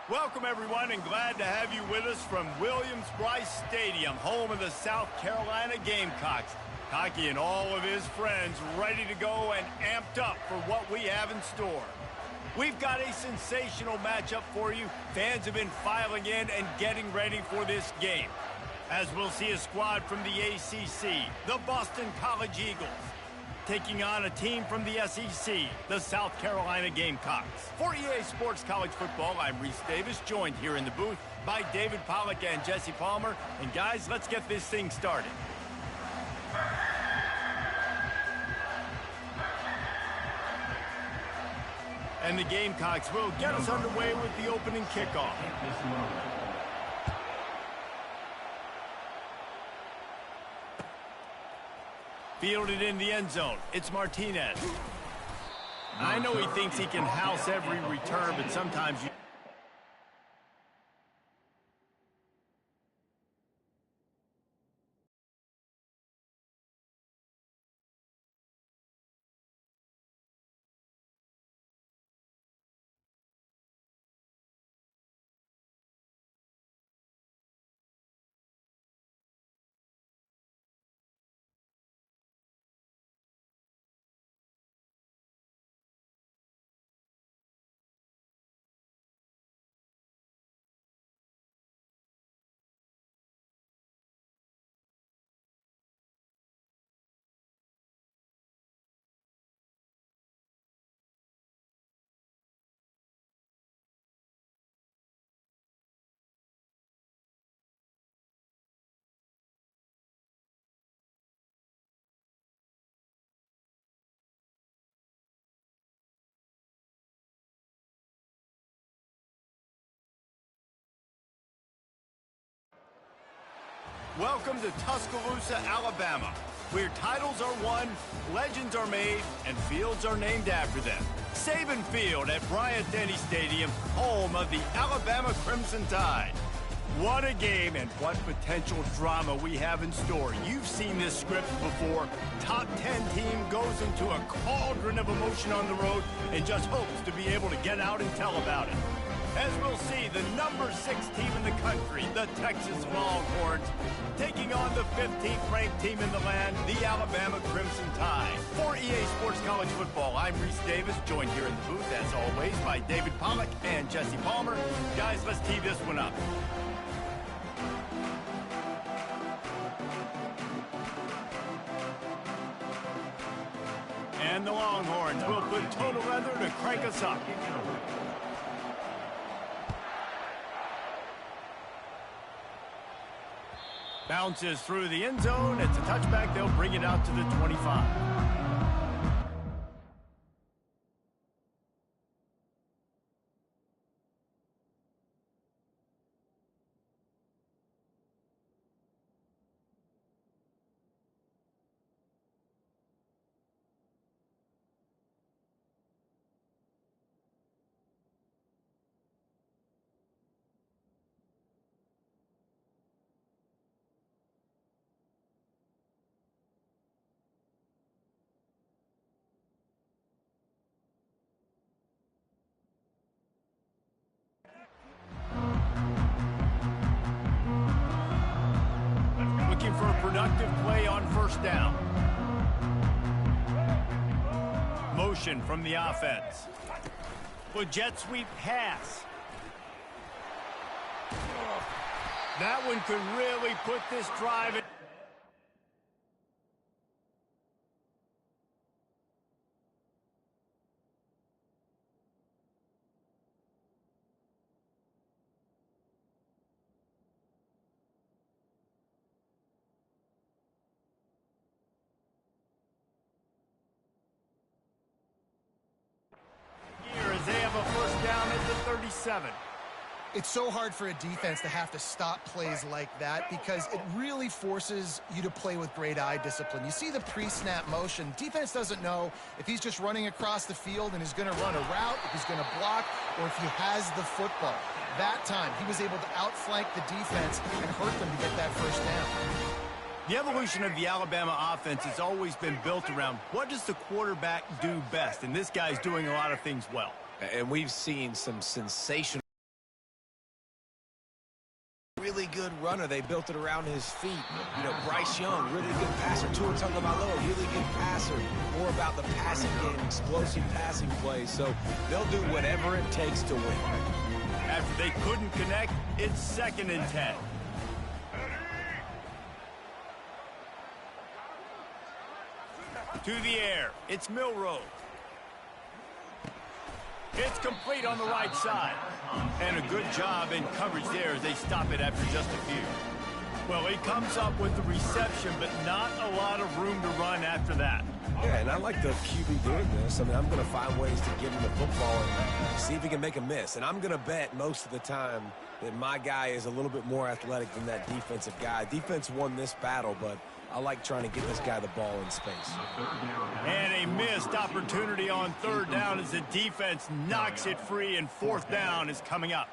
Welcome, everyone, and glad to have you with us from Williams-Brice Stadium, home of the South Carolina Gamecocks. Cocky and all of his friends ready to go and amped up for what we have in store. We've got a sensational matchup for you. Fans have been filing in and getting ready for this game, as we'll see a squad from the ACC, the Boston College Eagles, taking on a team from the SEC, the South Carolina Gamecocks. For EA Sports College Football, I'm Reese Davis, joined here in the booth by David Pollack and Jesse Palmer. And guys, let's get this thing started. And the Gamecocks will get us underway with the opening kickoff. Fielded in the end zone. It's Martinez. I know he thinks he can house every return, but sometimes you... Welcome to Tuscaloosa, Alabama, where titles are won, legends are made, and fields are named after them. Saban Field at Bryant-Denny Stadium, home of the Alabama Crimson Tide. What a game and what potential drama we have in store. You've seen this script before. Top 10 team goes into a cauldron of emotion on the road and just hopes to be able to get out and tell about it. As we'll see, the number 6 team in the country, the Texas Longhorns, taking on the 15th ranked team in the land, the Alabama Crimson Tide. For EA Sports College Football, I'm Reese Davis, joined here in the booth, as always, by David Pollack and Jesse Palmer. Guys, let's tee this one up. And the Longhorns will put total leather to crank us up. Bounces through the end zone. It's a touchback. They'll bring it out to the 25. For a productive play on first down. Motion from the offense. With jet sweep pass. That one could really put this drive in. 7. It's so hard for a defense to have to stop plays like that because it really forces you to play with great eye discipline. You see the pre-snap motion. Defense doesn't know if he's just running across the field and is going to run a route, if he's going to block, or if he has the football. That time, he was able to outflank the defense and hurt them to get that first down. The evolution of the Alabama offense has always been built around what does the quarterback do best, and this guy's doing a lot of things well. And we've seen some sensational, really good runner. They built it around his feet. You know, Bryce Young, really good passer. Tua Tagovailoa, really good passer. More about the passing game, explosive passing plays. So they'll do whatever it takes to win. After they couldn't connect, it's 2nd and 10. To the air, it's Milroe. It's complete on the right side. And a good job in coverage there as they stop it after just a few. Well, he comes up with the reception, but not a lot of room to run after that. Yeah, and I like the QB doing this. I mean, I'm going to find ways to give him the football and see if he can make a miss. And I'm going to bet most of the time that my guy is a little bit more athletic than that defensive guy. Defense won this battle, but I like trying to get this guy the ball in space. And a missed opportunity on 3rd down as the defense knocks it free, and 4th down is coming up.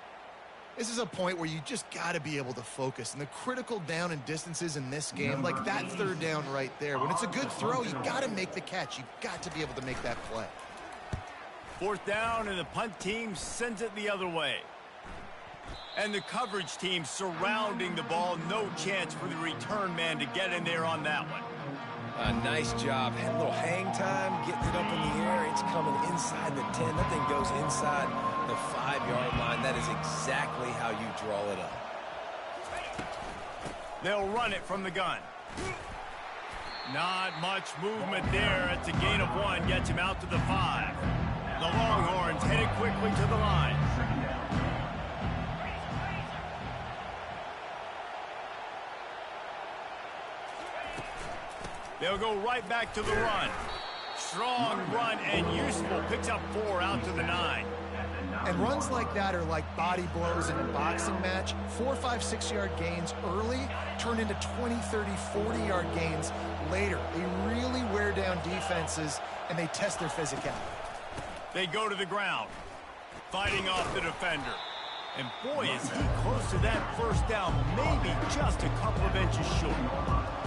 This is a point where you just got to be able to focus. And the critical down and distances in this game, like that 3rd down right there, when it's a good throw, you got to make the catch. You got to be able to make that play. 4th down, and the punt team sends it the other way. And the coverage team surrounding the ball. No chance for the return man to get in there on that one. Nice job. Had a little hang time, getting it up in the air. It's coming inside the 10. That thing goes inside the 5-yard line. That is exactly how you draw it up. They'll run it from the gun. Not much movement there. It's a gain of 1. Gets him out to the 5. The Longhorns headed quickly to the line. They'll go right back to the run. Strong run and useful. Picks up 4 out to the 9. And runs like that are like body blows in a boxing match. 4, 5, 6-yard gains early turn into 20, 30, 40-yard gains later. They really wear down defenses, and they test their physicality. They go to the ground, fighting off the defender. And boy, is he close to that 1st down, maybe just a couple of inches short.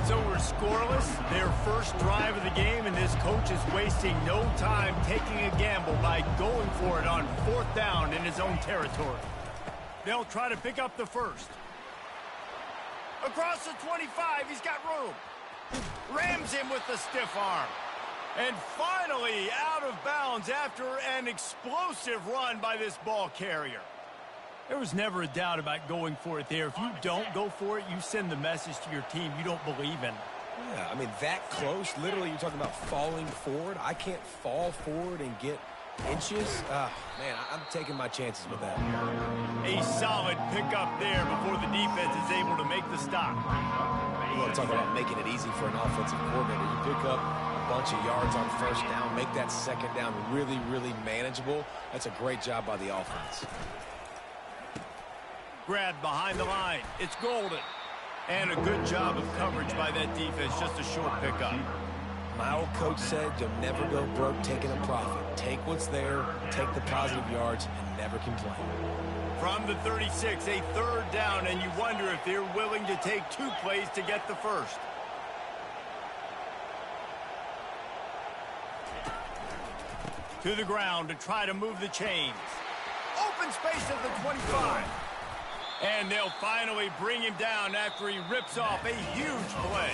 So we're scoreless, their first drive of the game, and this coach is wasting no time taking a gamble by going for it on 4th down in his own territory. They'll try to pick up the 1st. Across the 25, he's got room. Rams him with the stiff arm. And finally out of bounds after an explosive run by this ball carrier. There was never a doubt about going for it there. If you don't go for it, you send the message to your team you don't believe in. Yeah, I mean, that close, literally you're talking about falling forward. I can't fall forward and get inches. Man, I'm taking my chances with that. A solid pickup there before the defense is able to make the stop. You want to talk about making it easy for an offensive coordinator. You pick up a bunch of yards on 1st down, make that 2nd down really, really manageable. That's a great job by the offense. Grabbed behind the line. It's Golden. And a good job of coverage by that defense. Just a short pickup. My old coach said you'll never go broke taking a profit. Take what's there, take the positive yards, and never complain. From the 36, a 3rd down, and you wonder if they're willing to take 2 plays to get the 1st. To the ground to try to move the chains. Open space at the 25. And they'll finally bring him down after he rips off a huge play.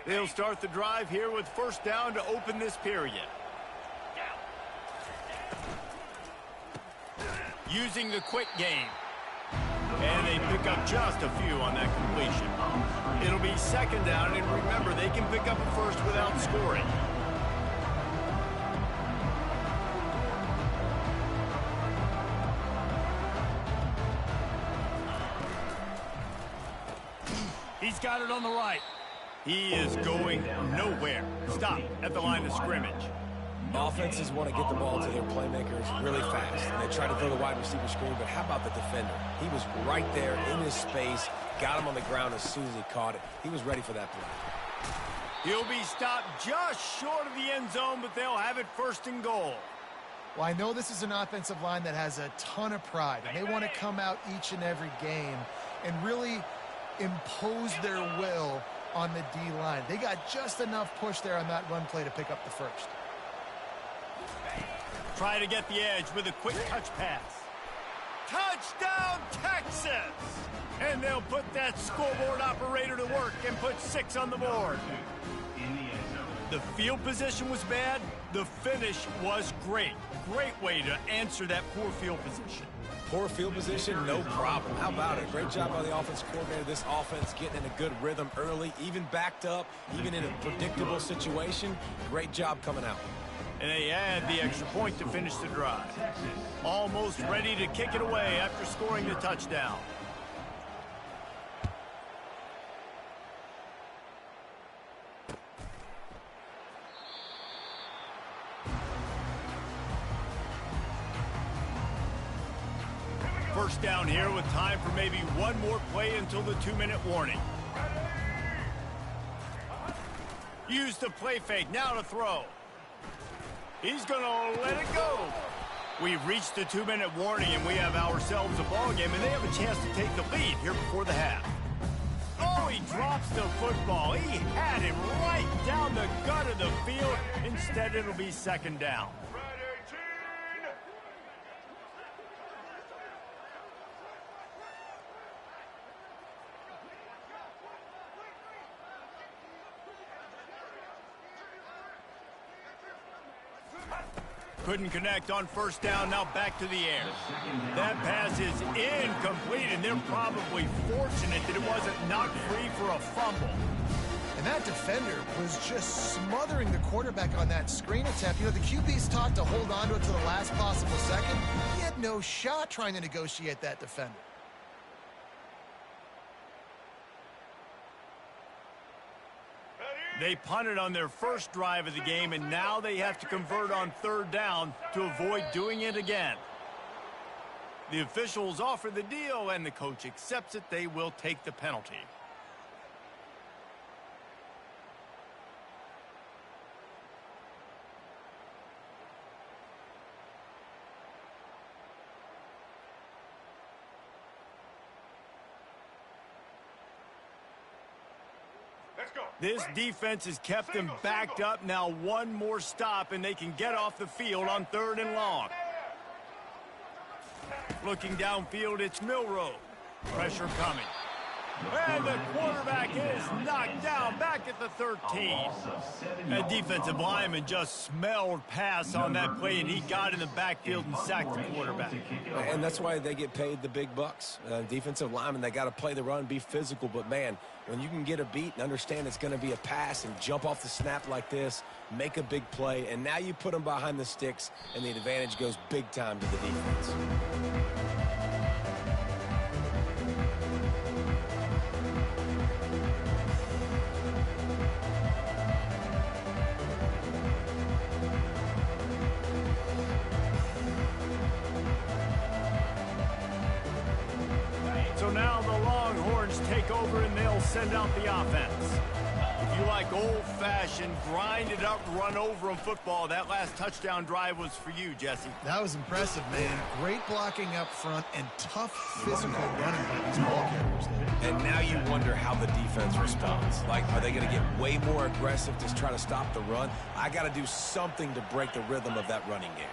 They'll start the drive here with 1st down to open this period. Using the quick game. And they pick up just a few on that completion. It'll be 2nd down, and remember, they can pick up a 1st without scoring. He's got it on the right. He is going nowhere. Stop at the line of scrimmage. Offenses want to get the ball to their playmakers really fast, and they try to throw the wide receiver screen, but how about the defender? He was right there in his space, got him on the ground as soon as he caught it. He was ready for that play. He'll be stopped just short of the end zone, but they'll have it first and goal. Well, I know this is an offensive line that has a ton of pride, and they want to come out each and every game and really impose their will on the D-line. They got just enough push there on that run play to pick up the first. Try to get the edge with a quick touch pass. Touchdown, Texas! And they'll put that scoreboard operator to work and put 6 on the board. The field position was bad. The finish was great. Great way to answer that poor field position. Poor field position, no problem. How about it? Great job by the offensive coordinator. This offense getting in a good rhythm early, even backed up, even in a predictable situation. Great job coming out. And they add the extra point to finish the drive. Almost ready to kick it away after scoring the touchdown. First down here with time for maybe one more play until the 2-minute warning. Use the play fake, now to throw. He's going to let it go. We've reached the 2-minute warning, and we have ourselves a ball game, and they have a chance to take the lead here before the half. Oh, he drops the football. He had it right down the gut of the field. Instead, it'll be second down. Couldn't connect on first down, now back to the air. That pass is incomplete, and they're probably fortunate that it wasn't knocked free for a fumble. And that defender was just smothering the quarterback on that screen attempt. You know, the QB's taught to hold on to it to the last possible second. He had no shot trying to negotiate that defender. They punted on their first drive of the game, and now they have to convert on third down to avoid doing it again. The officials offer the deal, and the coach accepts it. They will take the penalty. This defense has kept them backed up. Now one more stop, and they can get off the field on third and long. Looking downfield, it's Milroe. Pressure coming. And the quarterback is knocked down back at the 13. That defensive lineman just smelled pass on that play, and he got in the backfield and sacked the quarterback. And that's why they get paid the big bucks. Defensive linemen, they got to play the run, be physical. But, man, when you can get a beat and understand it's going to be a pass and jump off the snap like this, make a big play, and now you put them behind the sticks, and the advantage goes big time to the defense. So now the Longhorns take over, and they'll send out the offense. If you like old-fashioned, grind-it-up, run-over-'em football, that last touchdown drive was for you, Jesse. That was impressive, man. Great blocking up front and tough physical running by these ball carriers. And now you wonder how the defense responds. Like, are they going to get way more aggressive to try to stop the run? I got to do something to break the rhythm of that running game.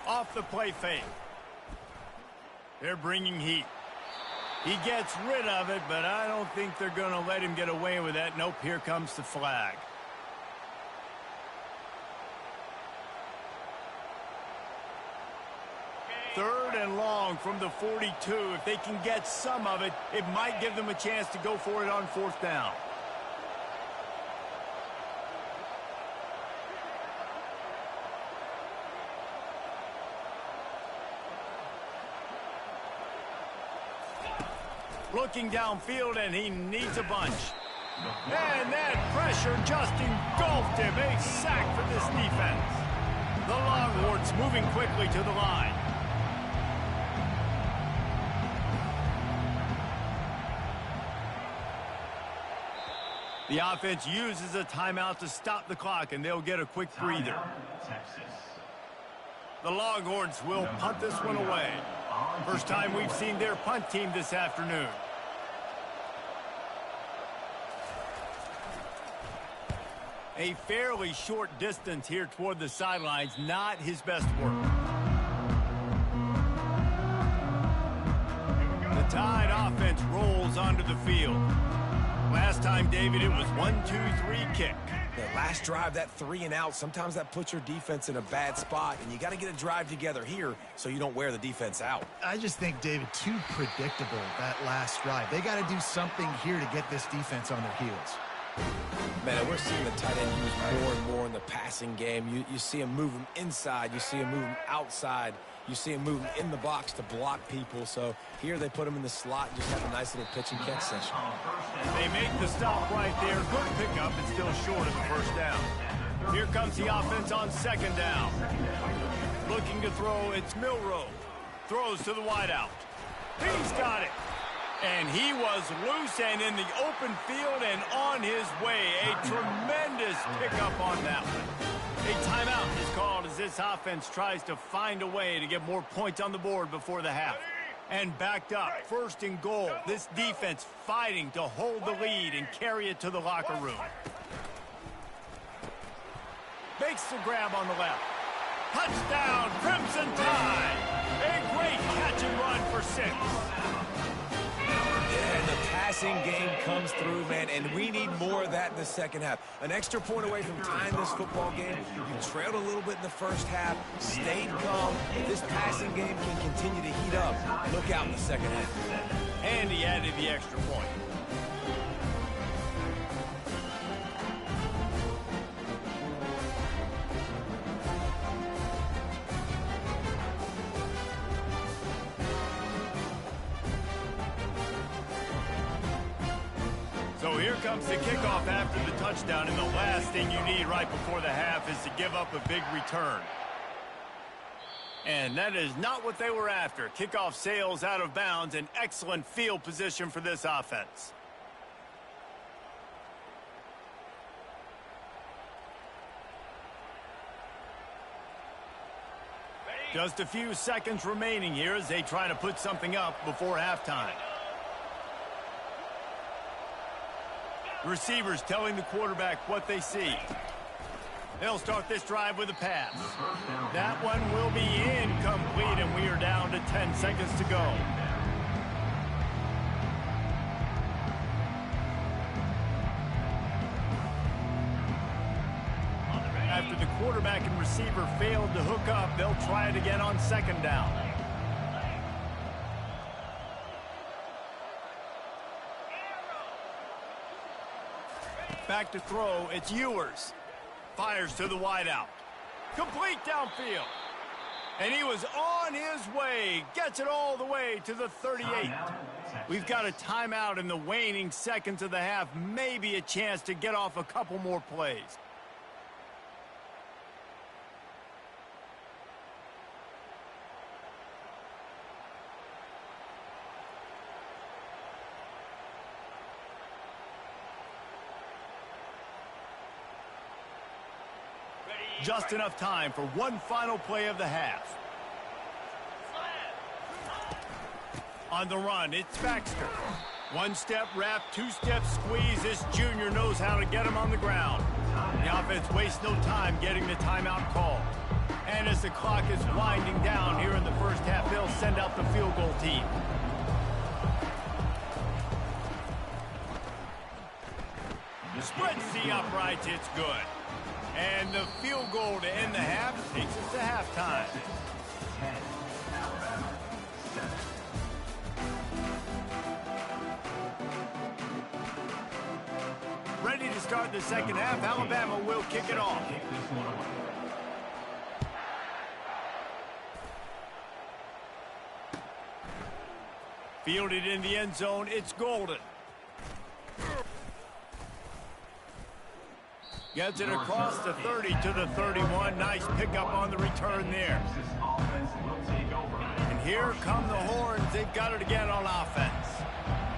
Off the play fake. They're bringing heat. He gets rid of it, but I don't think they're going to let him get away with that. Nope, here comes the flag. Third and long from the 42. If they can get some of it, it might give them a chance to go for it on fourth down. Looking downfield, and he needs a bunch. And that pressure just engulfed him. A sack for this defense. The Longhorns moving quickly to the line. The offense uses a timeout to stop the clock, and they'll get a quick breather. The Longhorns will punt this one away. First time we've seen their punt team this afternoon. A fairly short distance here toward the sidelines, not his best work. The Tide offense rolls onto the field. Last time, David, it was 1-2-3 kick. The last drive, that 3 and out, sometimes that puts your defense in a bad spot, and you got to get a drive together here so you don't wear the defense out. I just think, David, too predictable, that last drive. They got to do something here to get this defense on their heels. Man, we're seeing the tight end used more and more in the passing game. You see him move him inside. You see him move him outside. You see him move him in the box to block people. So here they put him in the slot and just have a nice little pitch and catch session. They make the stop right there. Good pickup, and still short of the first down. Here comes the offense on second down. Looking to throw, it's Milroe. Throws to the wideout. He's got it. And he was loose and in the open field and on his way. A tremendous pickup on that one. A timeout is called as this offense tries to find a way to get more points on the board before the half. And backed up, 1st and goal. This defense fighting to hold the lead and carry it to the locker room. Makes the grab on the left. Touchdown, Crimson Tide. A great catch and run for 6. And the passing game comes through, man, and we need more of that in the second half. An extra point away from tying this football game. You trailed a little bit in the first half, stayed calm. If this passing game can continue to heat up, look out in the second half. And he added the extra point. So here comes the kickoff after the touchdown, and the last thing you need right before the half is to give up a big return. And that is not what they were after. Kickoff sails out of bounds, an excellent field position for this offense. Just a few seconds remaining here as they try to put something up before halftime. Receivers telling the quarterback what they see. They'll start this drive with a pass. That one will be incomplete, and we are down to 10 seconds to go. After the quarterback and receiver failed to hook up, they'll try it again on second down. Back to throw, it's Ewers. Fires to the wideout. Complete downfield. And he was on his way. Gets it all the way to the 38. We've got a timeout in the waning seconds of the half. Maybe a chance to get off a couple more plays. Just enough time for one final play of the half. On the run, it's Baxter. One-step wrap, two-step squeeze. This junior knows how to get him on the ground. The offense wastes no time getting the timeout call. And as the clock is winding down here in the first half, they'll send out the field goal team. Spreads the uprights, it's good. And the field goal to end the half takes us to halftime. Ready to start the second half. Alabama will kick it off. Fielded in the end zone, it's Golden. Gets it across the 30 to the 31. Nice pickup on the return there. And here come the Horns. They've got it again on offense.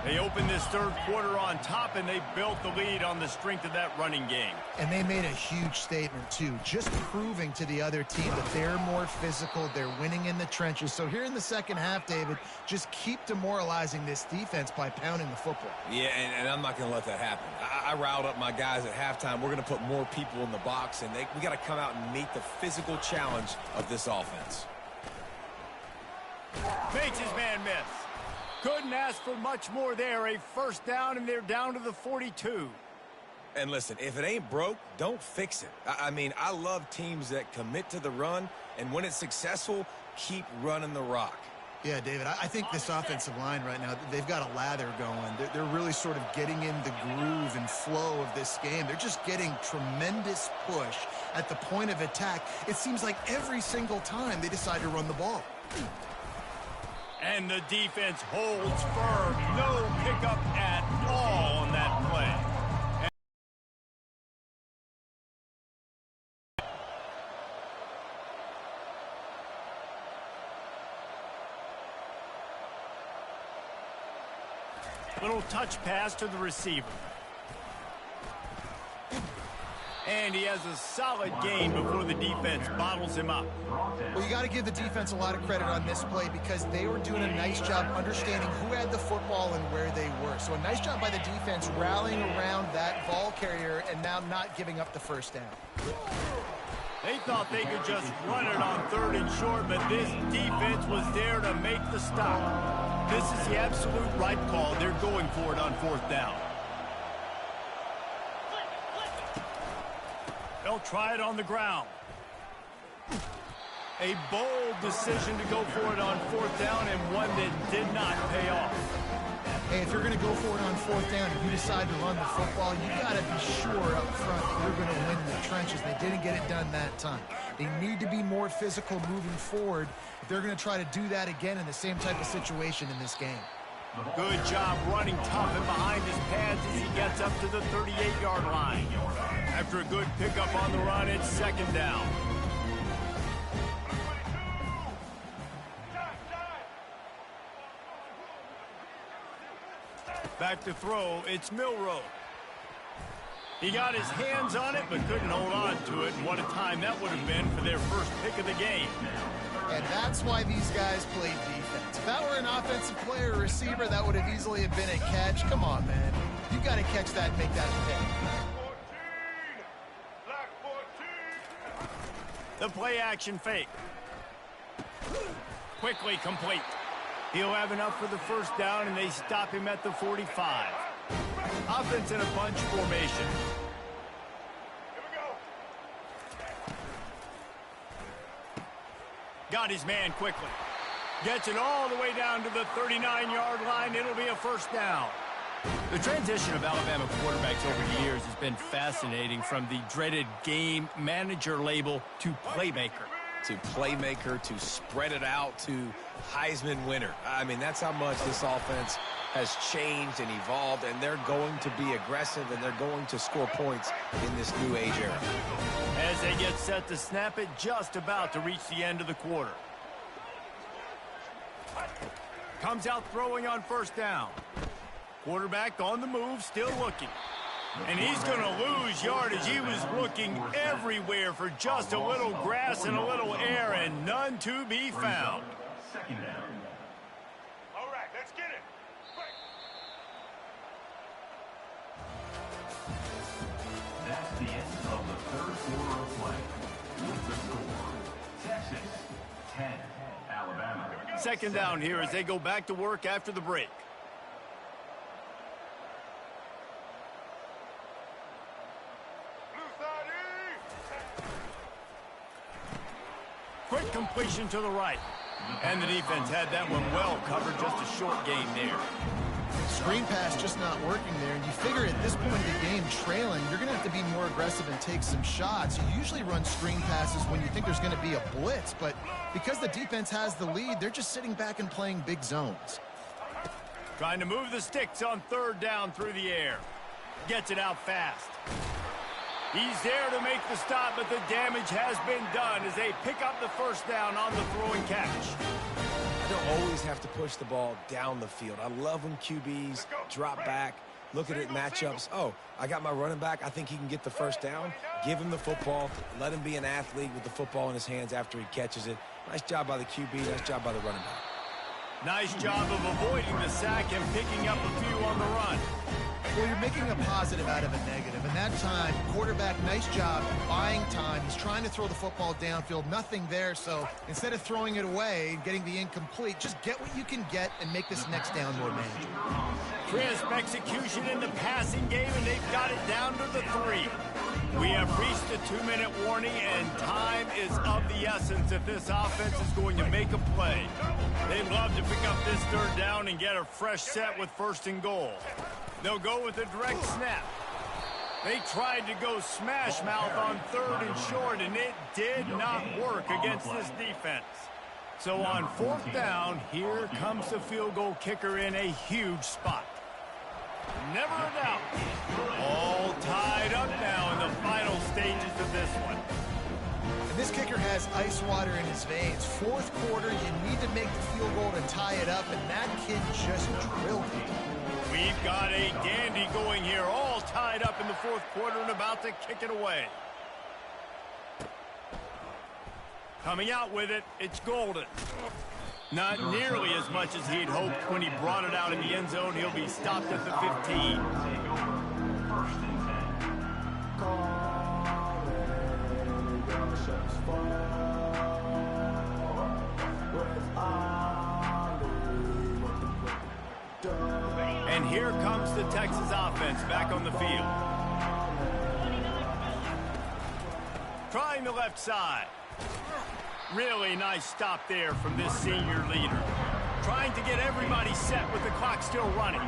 They opened this third quarter on top, and they built the lead on the strength of that running game. And they made a huge statement, too, just proving to the other team that they're more physical, they're winning in the trenches. So here in the second half, David, just keep demoralizing this defense by pounding the football. Yeah, and I'm not going to let that happen. I riled up my guys at halftime. We're going to put more people in the box, and we got to come out and meet the physical challenge of this offense. Makes his man miss. Couldn't ask for much more there. A first down, and they're down to the 42. And listen, if it ain't broke, don't fix it. I mean, I love teams that commit to the run, and when it's successful, keep running the rock. Yeah, David, I think this offensive line right now, they've got a lather going. They're really sort of getting in the groove and flow of this game. They're just getting tremendous push at the point of attack. It seems like every single time they decide to run the ball. And the defense holds firm. No pickup at all on that play. Little touch pass to the receiver. And he has a solid gain before the defense bottles him up. Well, you got to give the defense a lot of credit on this play because they were doing a nice job understanding who had the football and where they were. So a nice job by the defense rallying around that ball carrier and now not giving up the first down. They thought they could just run it on third and short, but this defense was there to make the stop. This is the absolute right call. They're going for it on fourth down. They'll try it on the ground. A bold decision to go for it on fourth down and one that did not pay off. Hey, if you're going to go for it on fourth down and you decide to run the football, you got to be sure up front that you're going to win the trenches. They didn't get it done that time. They need to be more physical moving forward if they're going to try to do that again in the same type of situation in this game. Good job running tough and behind his pads as he gets up to the 38-yard line. After a good pickup on the run, it's second down. Back to throw, it's Milroe. He got his hands on it, but couldn't hold on to it. And what a time that would have been for their first pick of the game. And that's why these guys played defense. If that were an offensive player or receiver, that would have easily have been a catch. Come on, man. You got to catch that and make that a pick. The play action fake. Quickly complete. He'll have enough for the first down, and they stop him at the 45. Offense in a bunch formation. Here we go. Got his man quickly. Gets it all the way down to the 39-yard line. It'll be a first down. The transition of Alabama quarterbacks over the years has been fascinating, from the dreaded game manager label to playmaker. To playmaker, to spread it out, to Heisman winner. I mean, that's how much this offense has changed and evolved, and they're going to be aggressive, and they're going to score points in this new age era. As they get set to snap it, just about to reach the end of the quarter. Comes out throwing on first down. Quarterback on the move, still looking. And he's going to lose yardage. He was looking everywhere for just a little grass and a little air, and none to be found. Second down. All right, let's get it. Quick. That's the end of the third quarter of play. With the score, Texas 10, Alabama. Second down here as they go back to work after the break. Quick completion to the right. And the defense had that one well covered, just a short gain there. Screen pass just not working there, and you figure at this point in the game, trailing, you're going to have to be more aggressive and take some shots. You usually run screen passes when you think there's going to be a blitz, but because the defense has the lead, they're just sitting back and playing big zones. Trying to move the sticks on third down through the air. Gets it out fast. He's there to make the stop, but the damage has been done as they pick up the first down on the throw and catch. You don't always have to push the ball down the field. I love when QBs drop back, look at it matchups. Oh, I got my running back. I think he can get the first down. Give him the football. Let him be an athlete with the football in his hands after he catches it. Nice job by the QB. Nice job by the running back. Nice job of avoiding the sack and picking up a few on the run. Well, you're making a positive out of a negative. And that time, quarterback, nice job buying time. He's trying to throw the football downfield. Nothing there. So instead of throwing it away and getting the incomplete, just get what you can get and make this next down more manageable. Crisp execution in the passing game, and they've got it down to the 3. We have reached the 2-minute warning, and time is of the essence if this offense is going to make a play. They'd love to pick up this third down and get a fresh set with first and goal. They'll go with a direct snap. They tried to go smash mouth on third and short, and it did not work against this defense. So on fourth down, here comes the field goal kicker in a huge spot. Never a doubt. All tied up now in the final stages of this one. And this kicker has ice water in his veins. Fourth quarter, you need to make the field goal to tie it up, and that kid just drilled it. We've got a dandy going here, all tied up in the fourth quarter and about to kick it away. Coming out with it, it's Golden. Not nearly as much as he'd hoped when he brought it out in the end zone. He'll be stopped at the 15. And here comes the Texas offense back on the field. Trying the left side. Really nice stop there from this senior leader. Trying to get everybody set with the clock still running.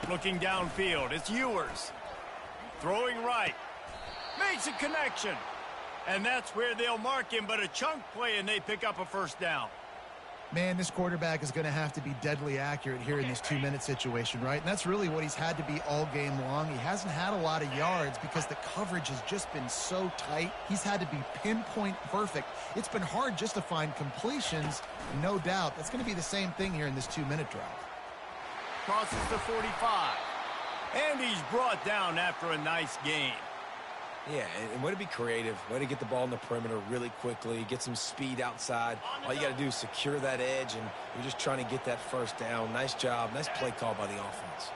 Looking downfield, it's Ewers. Throwing right. Makes a connection. And that's where they'll mark him, but a chunk play and they pick up a first down. Man, this quarterback is going to have to be deadly accurate here in this 2-minute situation, right? And that's really what he's had to be all game long. He hasn't had a lot of yards because the coverage has just been so tight. He's had to be pinpoint perfect. It's been hard just to find completions, no doubt. That's going to be the same thing here in this 2-minute drive. Crosses the 45. And he's brought down after a nice gain. Yeah, and way to be creative, way to get the ball in the perimeter really quickly, get some speed outside. All you got to do is secure that edge, and you're just trying to get that first down. Nice job, nice play call by the offense.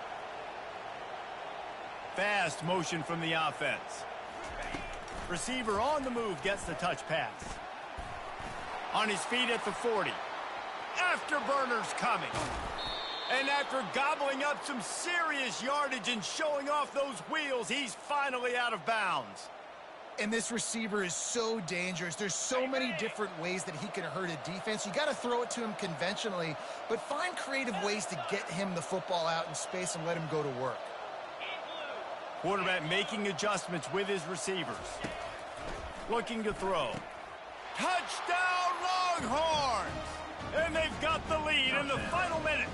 Fast motion from the offense. Receiver on the move gets the touch pass. On his feet at the 40. Afterburners coming. And after gobbling up some serious yardage and showing off those wheels, he's finally out of bounds. And this receiver is so dangerous. There's so many different ways that he can hurt a defense. You got to throw it to him conventionally, but find creative ways to get him the football out in space and let him go to work. Quarterback making adjustments with his receivers. Looking to throw. Touchdown, Longhorns! And they've got the lead in the final minute.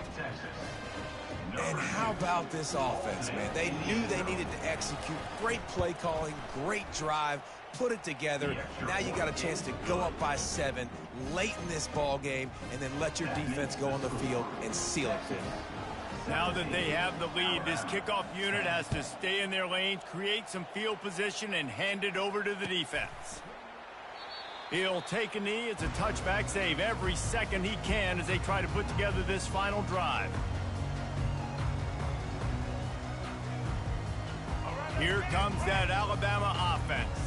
And how about this offense, man? They knew they needed to execute. Great play calling, great drive, put it together. Now you got a chance to go up by 7 late in this ball game and then let your defense go on the field and seal it for you. Now that they have the lead, this kickoff unit has to stay in their lanes, create some field position, and hand it over to the defense. He'll take a knee. It's a touchback save every second he can as they try to put together this final drive. Here comes that Alabama offense.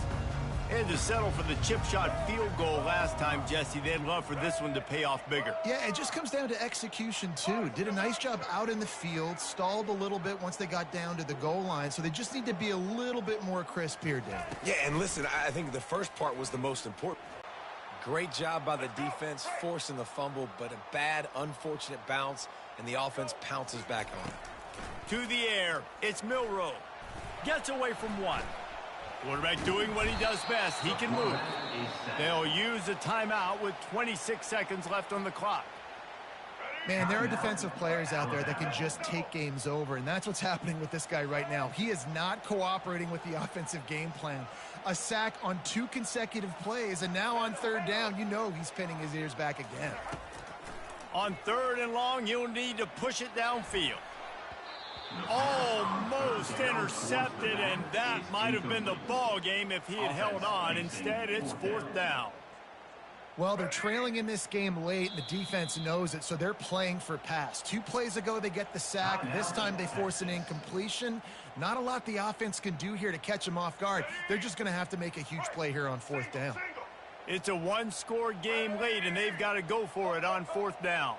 They had to settle for the chip shot field goal last time, Jesse. They'd love for this one to pay off bigger. Yeah, it just comes down to execution, too. Did a nice job out in the field, stalled a little bit once they got down to the goal line, so they just need to be a little bit more crisp here, Dan. Yeah, and listen, I think the first part was the most important. Great job by the defense, forcing the fumble, but a bad, unfortunate bounce, and the offense pounces back on it. To the air, it's Milroe. Gets away from one. Quarterback doing what he does best. He can move. They'll use a timeout with 26 seconds left on the clock. Man, there are defensive players out there that can just take games over, and that's what's happening with this guy right now. He is not cooperating with the offensive game plan. A sack on 2 consecutive plays, and now on 3rd down, you know he's pinning his ears back again. On 3rd and long, you'll need to push it downfield. Almost intercepted, and that might have been the ball game if he had held on. Instead, it's 4th down. Well, they're trailing in this game late, and the defense knows it, so they're playing for pass. 2 plays ago, they get the sack. This time, they force an incompletion. Not a lot the offense can do here to catch them off guard. They're just going to have to make a huge play here on 4th down. It's a 1-score game late, and they've got to go for it on 4th down.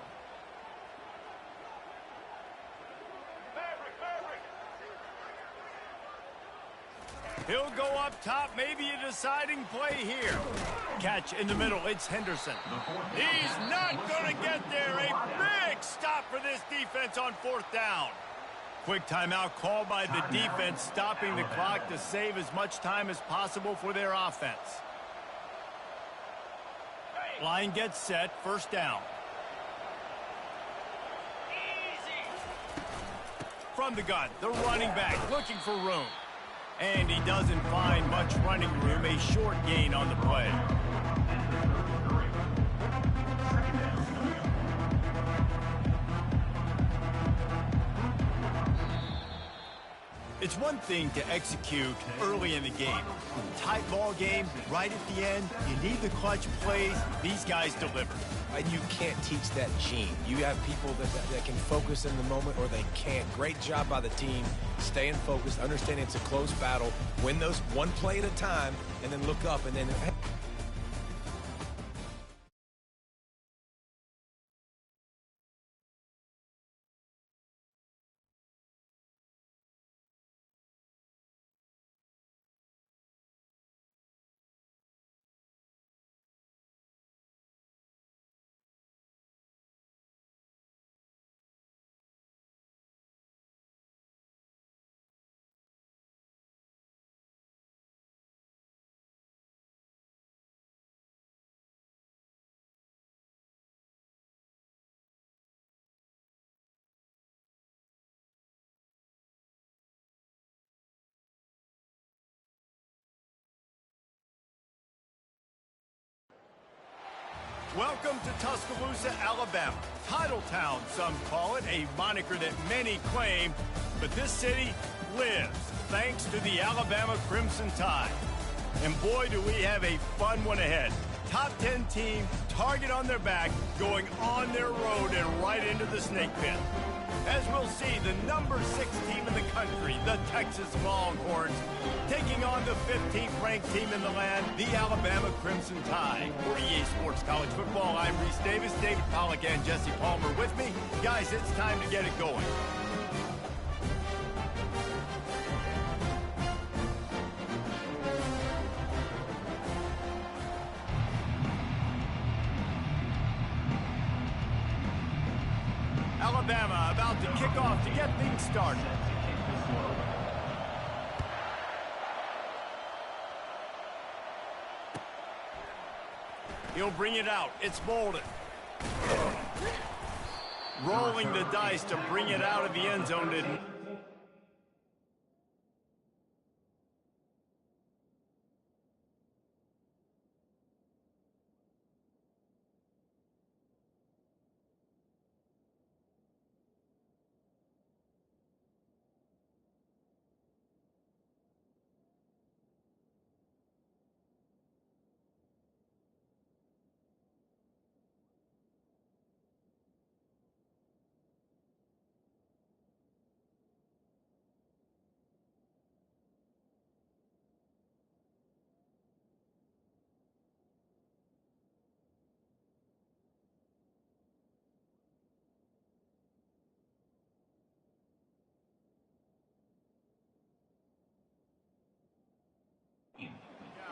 He'll go up top, maybe a deciding play here. Catch in the middle, it's Henderson. He's not going to get there. A big stop for this defense on 4th down. Quick timeout called by the defense, stopping the clock to save as much time as possible for their offense. Line gets set, 1st down. From the gun, the running back looking for room. And he doesn't find much running room, a short gain on the play. It's one thing to execute early in the game. Tight ball game, right at the end, you need the clutch plays. These guys deliver. And you can't teach that gene. You have people that can focus in the moment or they can't. Great job by the team, staying focused, understanding it's a close battle, win those one play at a time, and then look up and then... Welcome to Tuscaloosa, Alabama. Titletown, some call it, a moniker that many claim, but this city lives thanks to the Alabama Crimson Tide. And boy, do we have a fun one ahead. Top 10 team, target on their back, going on their road and right into the snake pit. As we'll see, the number 6 team in the country, the Texas Longhorns, taking on the 15th ranked team in the land, the Alabama Crimson Tide. For EA Sports College Football, I'm Reese Davis, David Pollack and Jesse Palmer with me. Guys, it's time to get it going. Alabama about to kick off to get things started. He'll bring it out. It's Bolden. Rolling the dice to bring it out of the end zone. Didn't.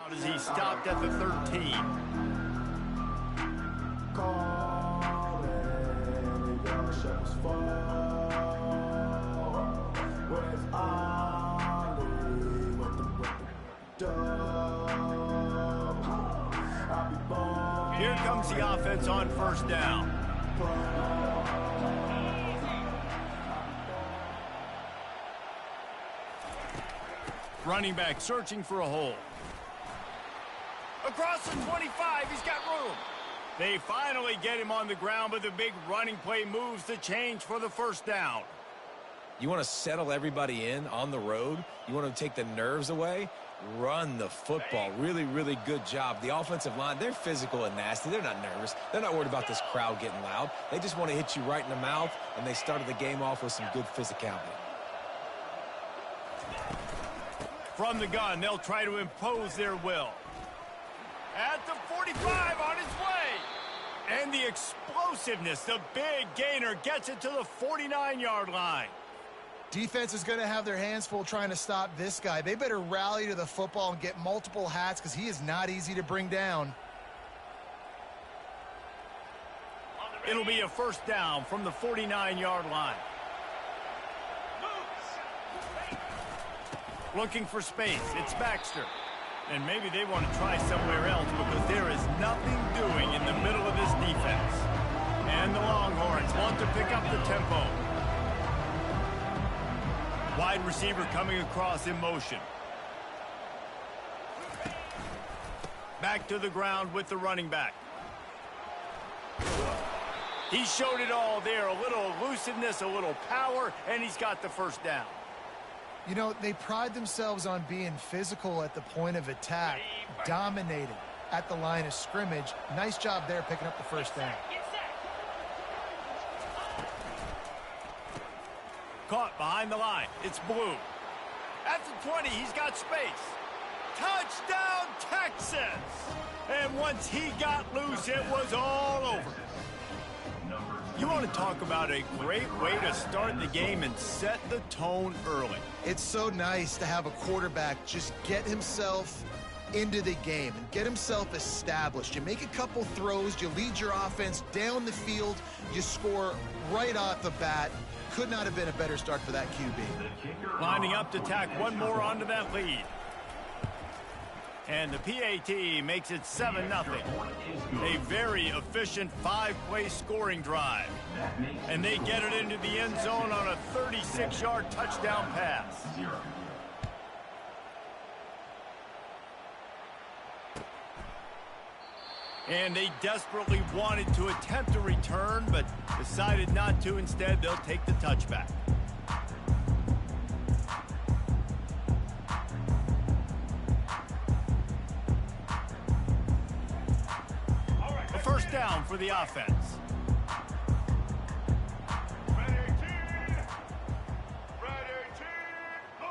As he stopped at the 13. Here comes the offense on first down. Running back searching for a hole. Across the 25, he's got room. They finally get him on the ground, but the big running play moves the change for the first down. You want to settle everybody in on the road? You want to take the nerves away? Run the football. Really, really good job. The offensive line, they're physical and nasty. They're not nervous. They're not worried about this crowd getting loud. They just want to hit you right in the mouth, and they started the game off with some good physicality. From the gun, they'll try to impose their will. At the 45, on his way. And the explosiveness, the big gainer gets it to the 49-yard line. Defense is going to have their hands full trying to stop this guy. They better rally to the football and get multiple hats because he is not easy to bring down. It'll be a first down from the 49-yard line. Looking for space. It's Baxter. And maybe they want to try somewhere else because there is nothing doing in the middle of this defense. And the Longhorns want to pick up the tempo. Wide receiver coming across in motion. Back to the ground with the running back. He showed it all there. A little elusiveness, a little power, and he's got the first down. You know, they pride themselves on being physical at the point of attack, dominated at the line of scrimmage. Nice job there picking up the first down. Caught behind the line. It's Blue. At the 20, he's got space. Touchdown, Texas! And once he got loose, it was all over. You want to talk about a great way to start the game and set the tone early. It's so nice to have a quarterback just get himself into the game and get himself established. You make a couple throws, you lead your offense down the field, you score right off the bat. Could not have been a better start for that QB. Lining up to tack one more onto that lead. And the PAT makes it 7-0. A very efficient 5-play scoring drive. And they get it into the end zone on a 36-yard touchdown pass. And they desperately wanted to attempt a return, but decided not to. Instead, they'll take the touchback. A first down for the offense.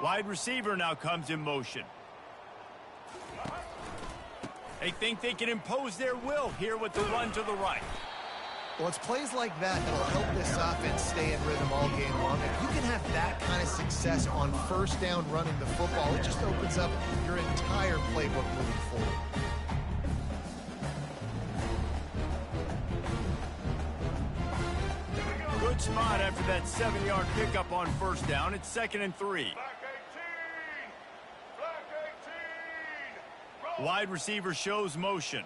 Wide receiver now comes in motion. They think they can impose their will here with the run to the right. Well, it's plays like that that'll help this offense stay in rhythm all game long. If you can have that kind of success on first down running the football, it just opens up your entire playbook moving forward. Good spot after that 7-yard pickup on first down. It's 2nd and 3. Wide receiver shows motion.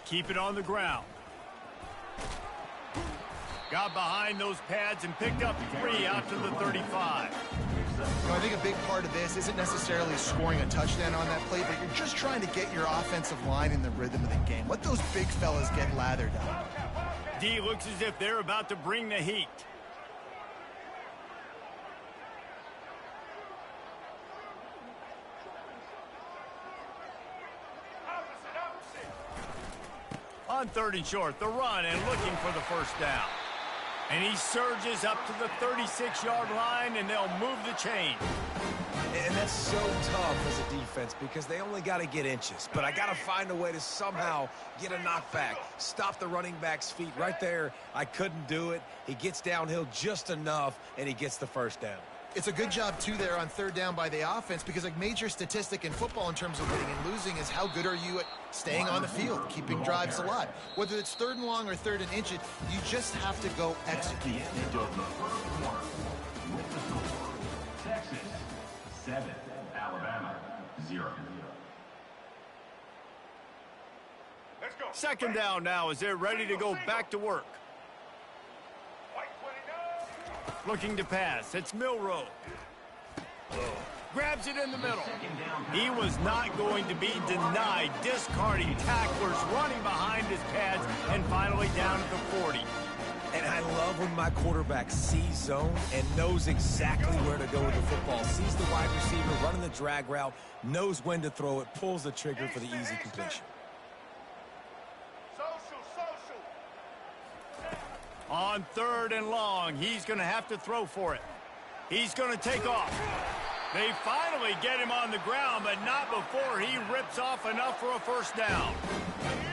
Keep it on the ground. Got behind those pads and picked up 3 out to the 35. You know, I think a big part of this isn't necessarily scoring a touchdown on that play, but you're just trying to get your offensive line in the rhythm of the game. Let those big fellas get lathered up. D looks as if they're about to bring the heat. On 3rd and short, the run and looking for the first down. And he surges up to the 36-yard line, and they'll move the chain. And that's so tough as a defense because they only got to get inches. But I got to find a way to somehow get a knockback, stop the running back's feet right there. I couldn't do it. He gets downhill just enough, and he gets the first down. It's a good job, too, there on 3rd down by the offense because a major statistic in football in terms of winning and losing is how good are you at staying on the field, keeping drives alive. Whether it's 3rd and long or 3rd and inches, you just have to go execute. Texas 7, Alabama 0. Second down now as they're ready to go back to work. Looking to pass. It's Milroe. Grabs it in the middle. He was not going to be denied, discarding tacklers, running behind his pads, and finally down at the 40. And I love when my quarterback sees zone and knows exactly where to go with the football. Sees the wide receiver running the drag route, knows when to throw it, pulls the trigger for the easy completion. On 3rd and long, he's going to have to throw for it. He's going to take off. They finally get him on the ground, but not before he rips off enough for a first down.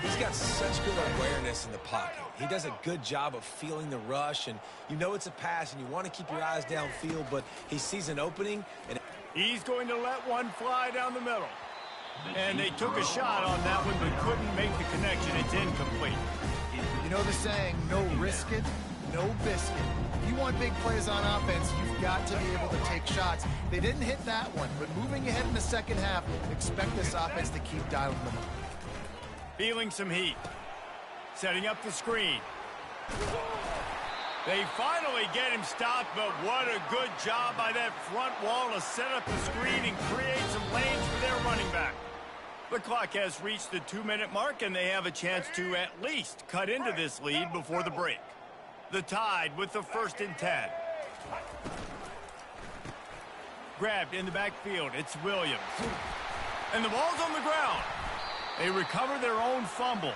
He's got such good awareness in the pocket. He does a good job of feeling the rush, and you know it's a pass, and you want to keep your eyes downfield, but he sees an opening. And he's going to let one fly down the middle. And they took a shot on that one, but couldn't make the connection. It's incomplete. You know the saying, no risk it, no biscuit. If you want big plays on offense, you've got to be able to take shots. They didn't hit that one, but moving ahead in the second half, expect this offense to keep dialing them up. Feeling some heat. Setting up the screen. They finally get him stopped, but what a good job by that front wall to set up the screen and create some lanes for their running back. The clock has reached the 2-minute mark, and they have a chance to at least cut into this lead before the break. The Tide with the 1st and 10. Grabbed in the backfield. It's Williams. And the ball's on the ground. They recover their own fumble.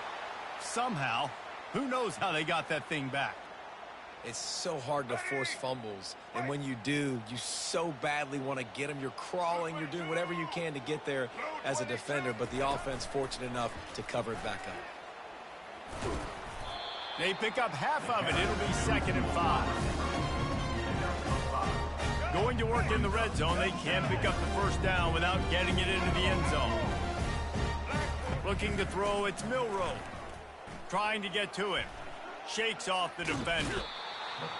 Somehow, who knows how they got that thing back. it's so hard to force fumbles, and when you do, you so badly want to get them. You're crawling, you're doing whatever you can to get there as a defender, but the offense fortunate enough to cover it back up. They pick up half of it. It'll be 2nd and 5. Going to work in the red zone. They can't pick up the first down without getting it into the end zone. Looking to throw, it's Milroe. Trying to get to him. Shakes off the defender.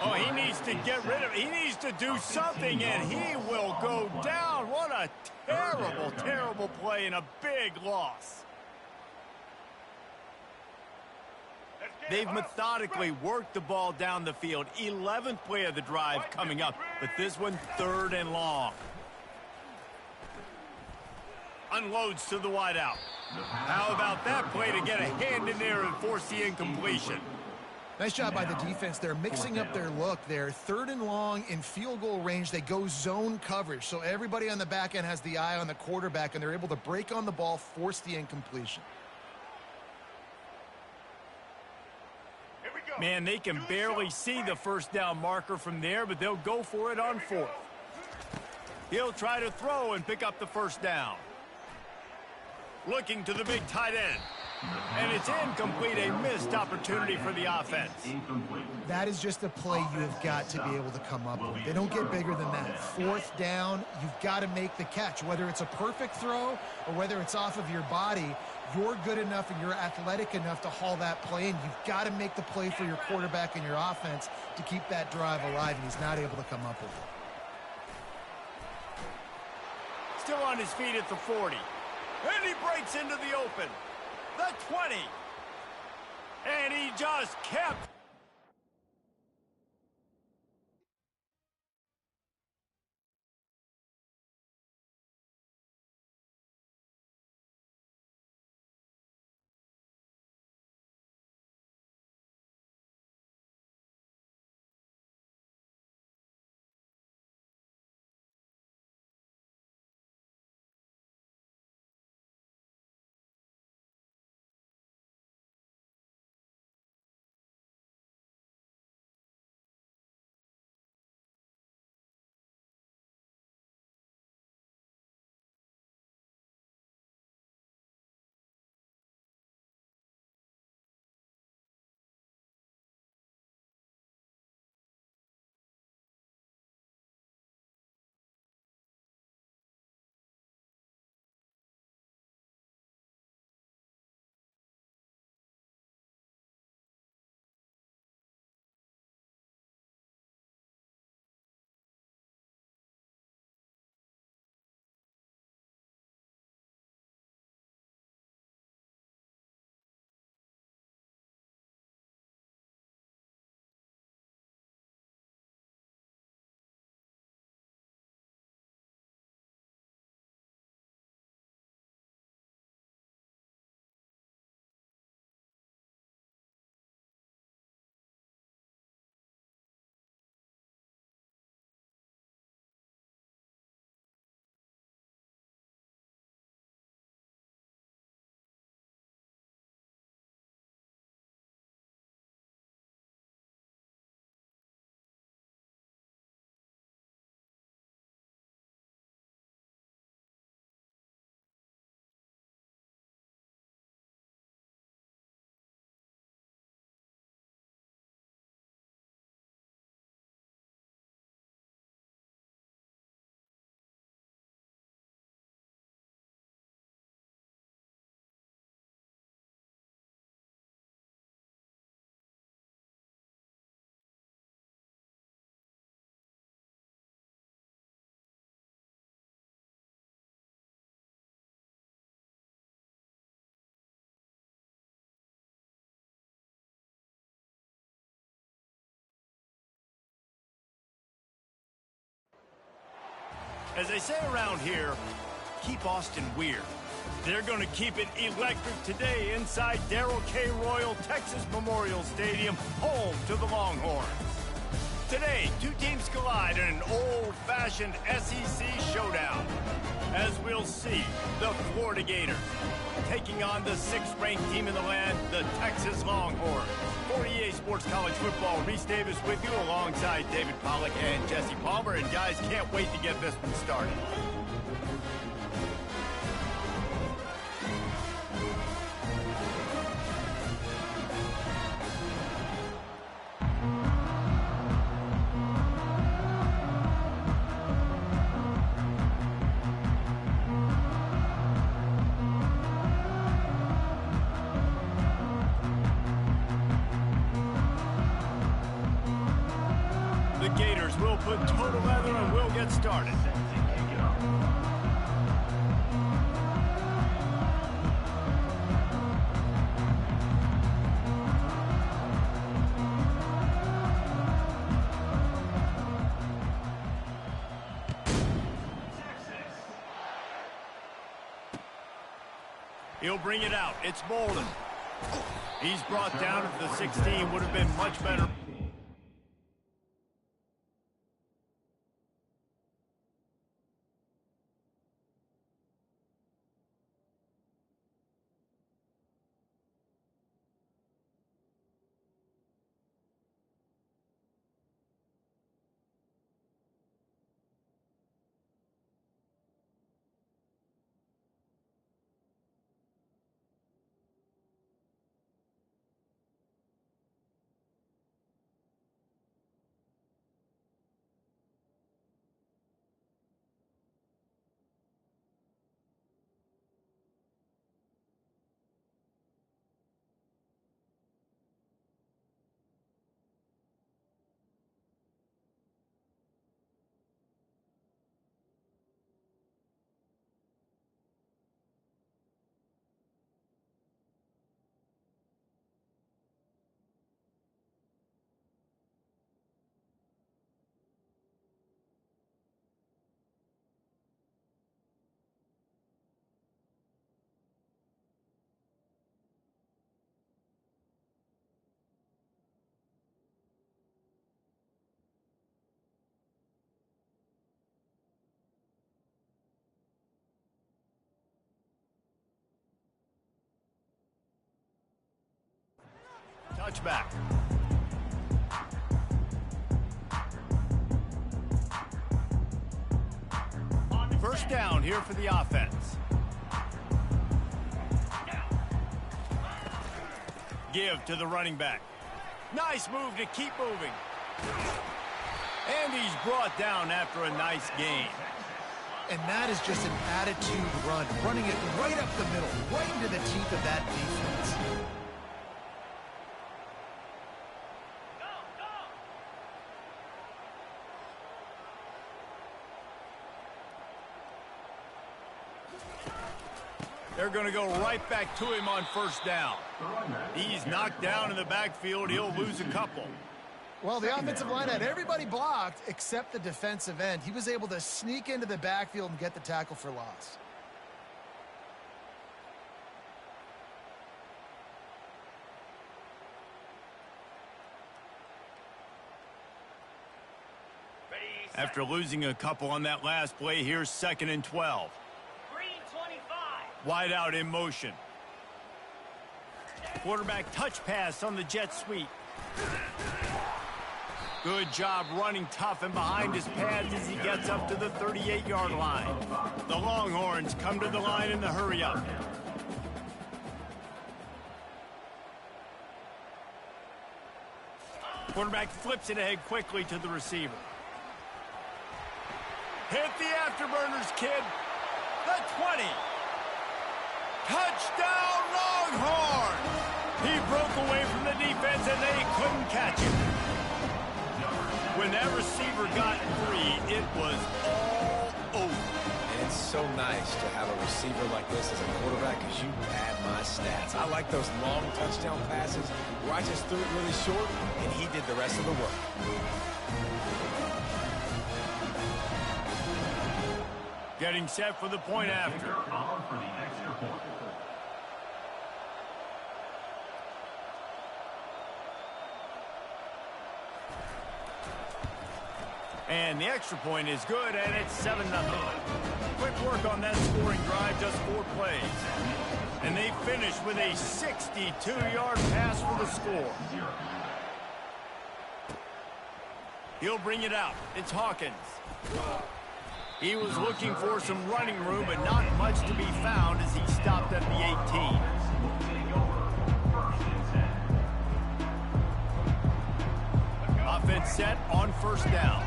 Oh, he needs to get rid of it. He needs to do something, and he will go down. What a terrible, terrible play and a big loss. They've methodically worked the ball down the field. 11th play of the drive coming up, but this one 3rd and long. Unloads to the wideout. How about that play to get a hand in there and force the incompletion? Nice job by the defense. They're mixing up their look. They're 3rd and long in field goal range. They go zone coverage, so everybody on the back end has the eye on the quarterback, and they're able to break on the ball, force the incompletion. Man, they can barely see the first down marker from there, but they'll go for it on 4th. He'll try to throw and pick up the first down. Looking to the big tight end. And it's incomplete, a missed opportunity for the offense. That is just a play you have got to be able to come up with. They don't get bigger than that. 4th down, you've got to make the catch. Whether it's a perfect throw or whether it's off of your body, you're good enough and you're athletic enough to haul that play in. You've got to make the play for your quarterback and your offense to keep that drive alive, and he's not able to come up with it. Still on his feet at the 40. And he breaks into the open. The 20. And he just kept As they say around here, keep Austin weird. They're going to keep it electric today inside Darrell K. Royal Texas Memorial Stadium, home to the Longhorns. Today, two teams collide in an old-fashioned SEC showdown. As we'll see, the Florida Gators taking on the 6th-ranked team in the land, the Texas Longhorns. 48 Sports College Football, Reese Davis with you alongside David Pollack and Jesse Palmer. And guys, can't wait to get this one started. The Gators will put total leather and we'll get started. He'll bring it out. It's Bolden. He's brought down at the 16. Would have been much better. Touchback. First down here for the offense. Give to the running back. Nice move to keep moving. And he's brought down after a nice gain. And that is just an attitude run, running it right up the middle, right into the teeth of that defense. They're going to go right back to him on first down. He's knocked down in the backfield. He'll lose a couple. Well, the offensive line had everybody blocked except the defensive end. He was able to sneak into the backfield and get the tackle for loss. After losing a couple on that last play, here's 2nd and 12. Wide out in motion. Quarterback touch pass on the jet sweep. Good job running tough and behind his pads as he gets up to the 38-yard line. The Longhorns come to the line in the hurry up. Quarterback flips it ahead quickly to the receiver. Hit the afterburners, kid. The 20. Touchdown, Longhorns! He broke away from the defense and they couldn't catch him. When that receiver got free, it was all over. And it's so nice to have a receiver like this as a quarterback because you pad my stats. I like those long touchdown passes where I just threw it really short and he did the rest of the work. Getting set for the point after. On for the extra point. And the extra point is good, and it's 7-0. Quick work on that scoring drive, just 4 plays. And they finish with a 62-yard pass for the score. He'll bring it out. It's Hawkins. He was looking for some running room, but not much to be found as he stopped at the 18. Offense set on first down.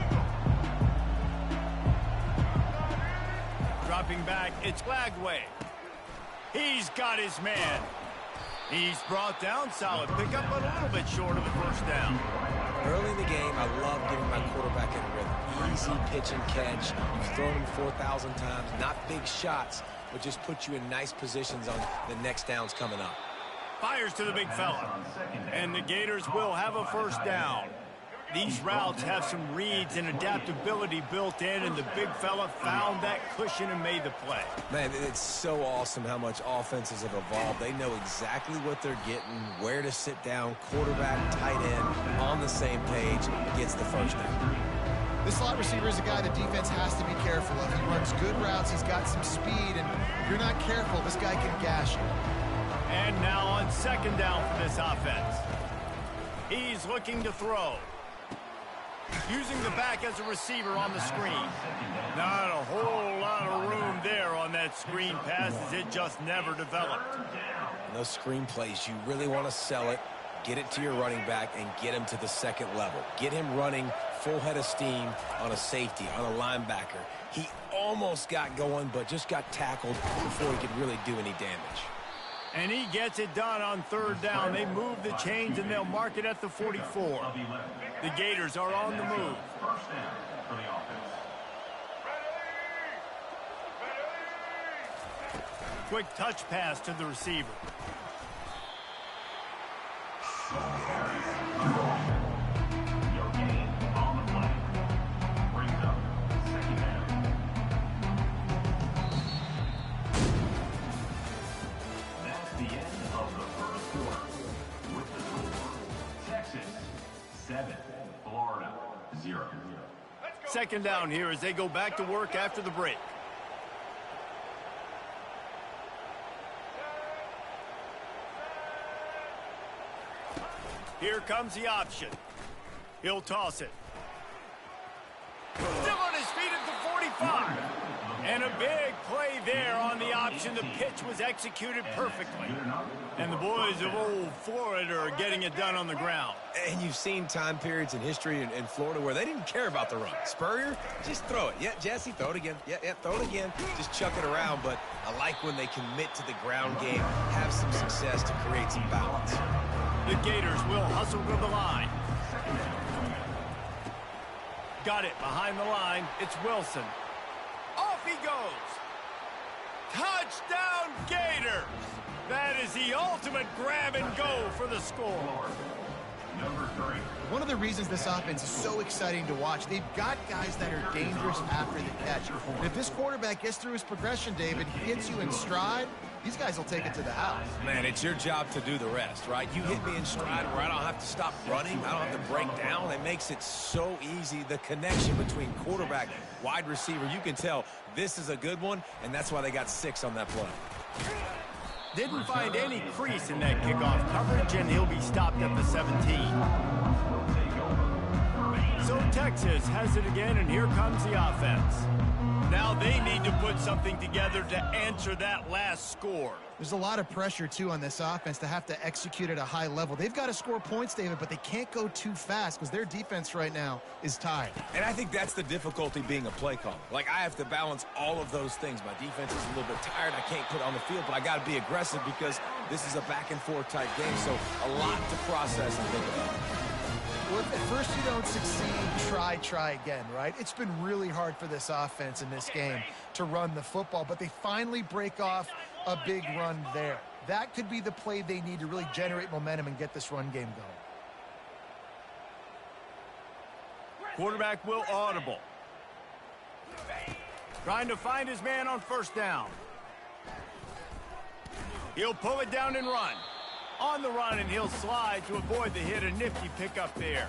Dropping back, it's Lagway. He's got his man. He's brought down, solid pickup, but a little bit short of the first down. Early in the game, I love getting my quarterback in rhythm. Easy pitch and catch. You've thrown him 4,000 times. Not big shots, but just put you in nice positions on the next downs coming up. Fires to the big fella. And the Gators will have a first down. These routes have some reads and adaptability built in, and the big fella found that cushion and made the play. Man, it's so awesome how much offenses have evolved. They know exactly what they're getting, where to sit down, quarterback, tight end, on the same page, gets the first down. This slot receiver is a guy the defense has to be careful of. He runs good routes, he's got some speed, and if you're not careful, this guy can gash you. And now on second down for this offense. He's looking to throw. Using the back as a receiver on the screen. Not a whole lot of room there on that screen pass as it just never developed. In those screen plays, you really want to sell it, get it to your running back, and get him to the second level. Get him running full head of steam on a safety, on a linebacker. He almost got going, but just got tackled before he could really do any damage. And he gets it done on third down. They move the chains, and they'll mark it at the 44. The Gators are on the move. First down for the offense. Quick touch pass to the receiver. Your game on the play. Brings up second down. That's the end of the first quarter. With the score, Texas 7, Florida 0. Second down here as they go back to work after the break. Here comes the option. He'll toss it. Still on his feet at the 45. And a big play there on the option. The pitch was executed perfectly. And the boys of old Florida are getting it done on the ground. And you've seen time periods in history in Florida where they didn't care about the run. Spurrier, just throw it. Yeah, Jesse, throw it again. Yeah, throw it again. Just chuck it around. But I like when they commit to the ground game, have some success to create some balance. The Gators will hustle to the line. Got it behind the line. It's Wilson. Off he goes. Touchdown Gators. That is the ultimate grab and go for the score. Number 3. One of the reasons this offense is so exciting to watch, they've got guys that are dangerous after the catch. And if this quarterback gets through his progression, David, he hits you in stride, these guys will take it to the house. Man, it's your job to do the rest, right? You hit me in stride where I don't have to stop running. I don't have to break down. It makes it so easy. The connection between quarterback, wide receiver, you can tell this is a good one, and that's why they got 6 on that play. Didn't find any crease in that kickoff coverage, and he'll be stopped at the 17. So Texas has it again, and here comes the offense. Now they need to put something together to answer that last score. There's a lot of pressure, too, on this offense to have to execute at a high level. They've got to score points, David, but they can't go too fast because their defense right now is tired. And I think that's the difficulty being a play caller. Like, I have to balance all of those things. My defense is a little bit tired. I can't put on the field, but I got to be aggressive because this is a back-and-forth type game, so a lot to process and think about. Well, if at first you don't succeed, try again, right? It's been really hard for this offense in this game to run the football, but they finally break off a big run there. That could be the play they need to really generate momentum and get this run game going. Quarterback will audible. Trying to find his man on first down. He'll pull it down and run. On the run, and he'll slide to avoid the hit. A nifty pickup there.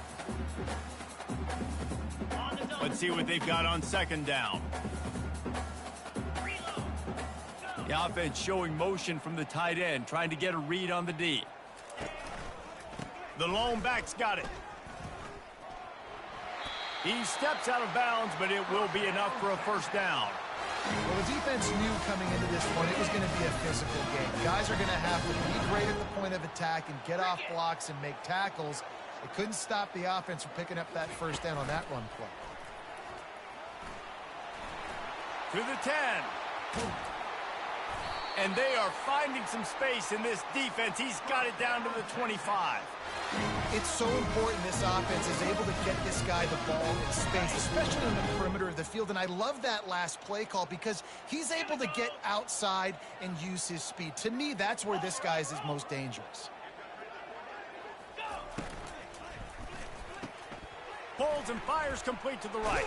Let's see what they've got on second down. The offense showing motion from the tight end, trying to get a read on the D. The lone back's got it. He steps out of bounds, but it will be enough for a first down. Well, the defense knew coming into this one it was going to be a physical game. Guys are going to have to be great at the point of attack and get off blocks and make tackles. It couldn't stop the offense from picking up that first down on that run play. To the 10. And they are finding some space in this defense. He's got it down to the 25. It's so important this offense is able to get this guy the ball in space, especially on the perimeter of the field. And I love that last play call because he's able to get outside and use his speed. To me, that's where this guy is his most dangerous. Pulls and fires complete to the right.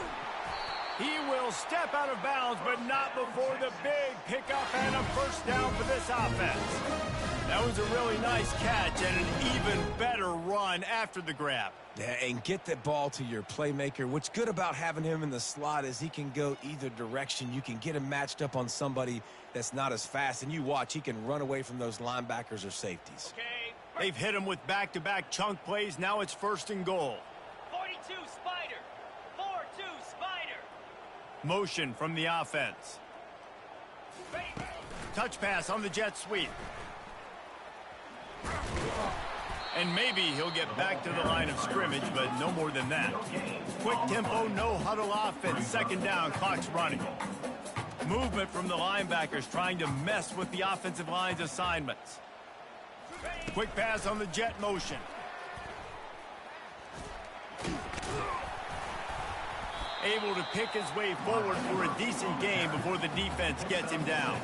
He will step out of bounds, but not before the big pickup and a first down for this offense. That was a really nice catch and an even better run after the grab. Yeah, and get that ball to your playmaker. What's good about having him in the slot is he can go either direction. You can get him matched up on somebody that's not as fast, and you watch, he can run away from those linebackers or safeties. Okay. They've hit him with back-to-back chunk plays. Now it's first and goal. 42 Spider. 4-2 Spider. Motion from the offense. Touch pass on the jet sweep. And maybe he'll get back to the line of scrimmage, but no more than that. Quick tempo, no huddle offense. Second down, clock's running. Movement from the linebackers trying to mess with the offensive line's assignments. Quick pass on the jet motion. Able to pick his way forward for a decent game before the defense gets him down.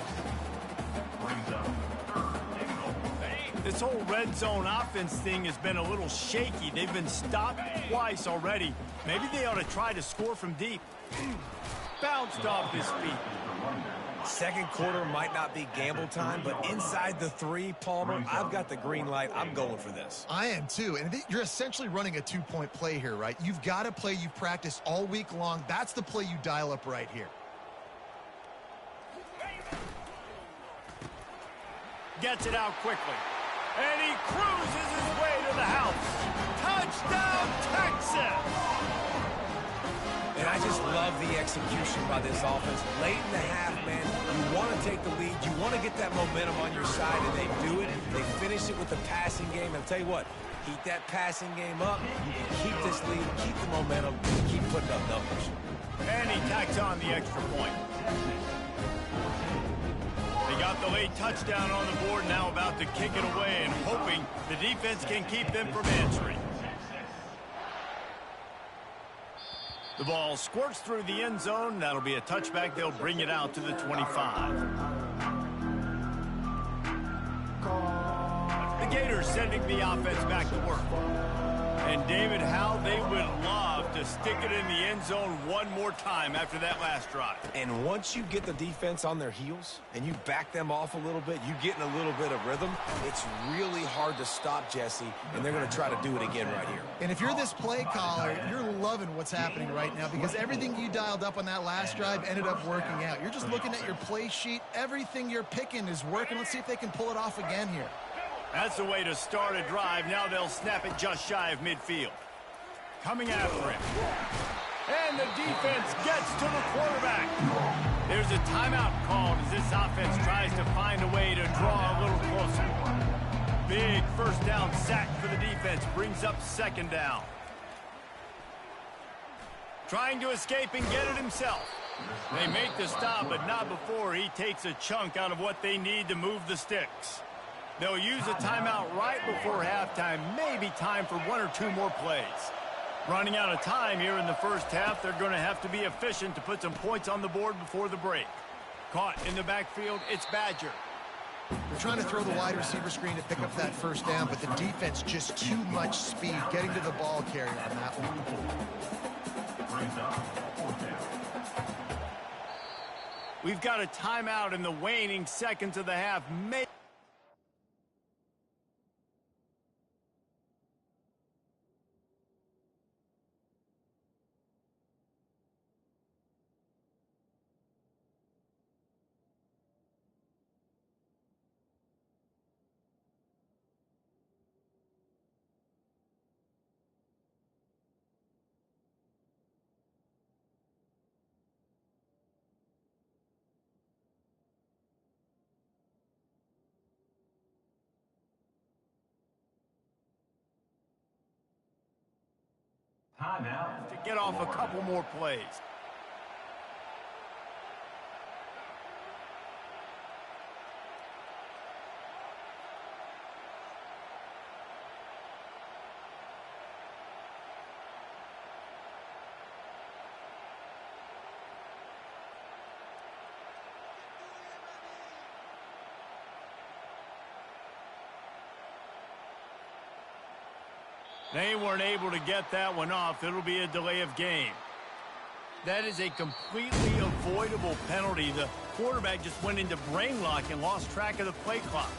This whole red zone offense thing has been a little shaky. They've been stopped twice already. Maybe they ought to try to score from deep. Bounced off his feet. Second quarter might not be gamble time, but inside the 3, Palmer, I've got the green light. I'm going for this. I am too, and you're essentially running a 2-point play here, right? You've got a play you've practiced all week long. That's the play you dial up right here. Gets it out quickly. And he cruises his way to the house. Touchdown, Texas! And I just love the execution by this offense. Late in the half, man, you want to take the lead. You want to get that momentum on your side, and they do it. They finish it with the passing game. And I'll tell you what, keep that passing game up. You can keep this lead, keep the momentum, and keep putting up numbers. And he tacks on the extra point. They got the late touchdown on the board, now about to kick it away and hoping the defense can keep them from answering. The ball squirts through the end zone. That'll be a touchback. They'll bring it out to the 25. The Gators sending the offense back to work. And David, how they would love to stick it in the end zone one more time after that last drive. And once you get the defense on their heels and you back them off a little bit, you get in a little bit of rhythm, it's really hard to stop, Jesse, and they're going to try to do it again right here. And if you're this play caller, you're loving what's happening right now because everything you dialed up on that last drive ended up working out. You're just looking at your play sheet. Everything you're picking is working. Let's see if they can pull it off again here. That's the way to start a drive. Now they'll snap it just shy of midfield. Coming after him. And the defense gets to the quarterback. There's a timeout called as this offense tries to find a way to draw a little closer. Big first down sack for the defense. Brings up second down. Trying to escape and get it himself. They make the stop, but not before he takes a chunk out of what they need to move the sticks. They'll use a timeout right before halftime. Maybe time for 1 or 2 more plays. Running out of time here in the first half. They're going to have to be efficient to put some points on the board before the break. Caught in the backfield, it's Badger. They're trying to throw the wide receiver screen to pick up that first down, but the defense just too much speed getting to the ball carrier on that one. We've got a timeout in the waning seconds of the half. Timeout. To get off a couple more plays. They weren't able to get that one off. It'll be a delay of game. That is a completely avoidable penalty. The quarterback just went into brain lock and lost track of the play clock.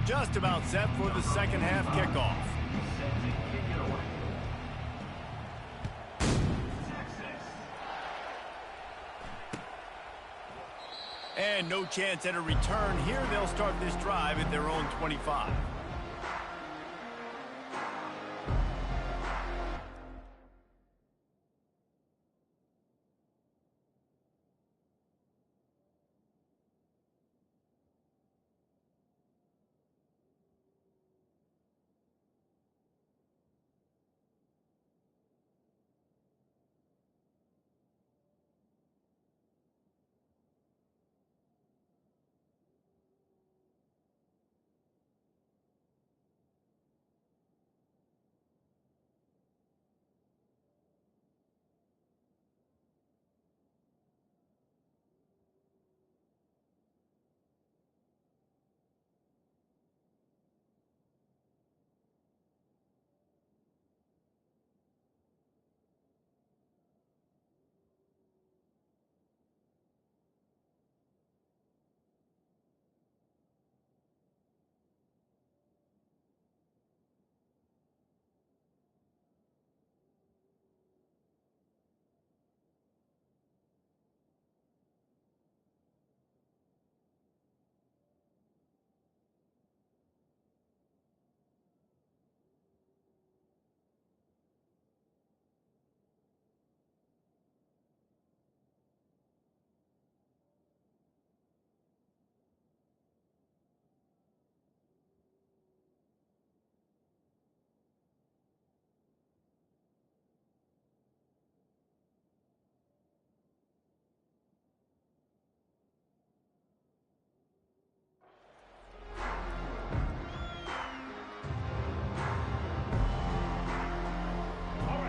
Just about set for the second half kickoff. Set to kick it away. Texas. And no chance at a return here. They'll start this drive at their own 25.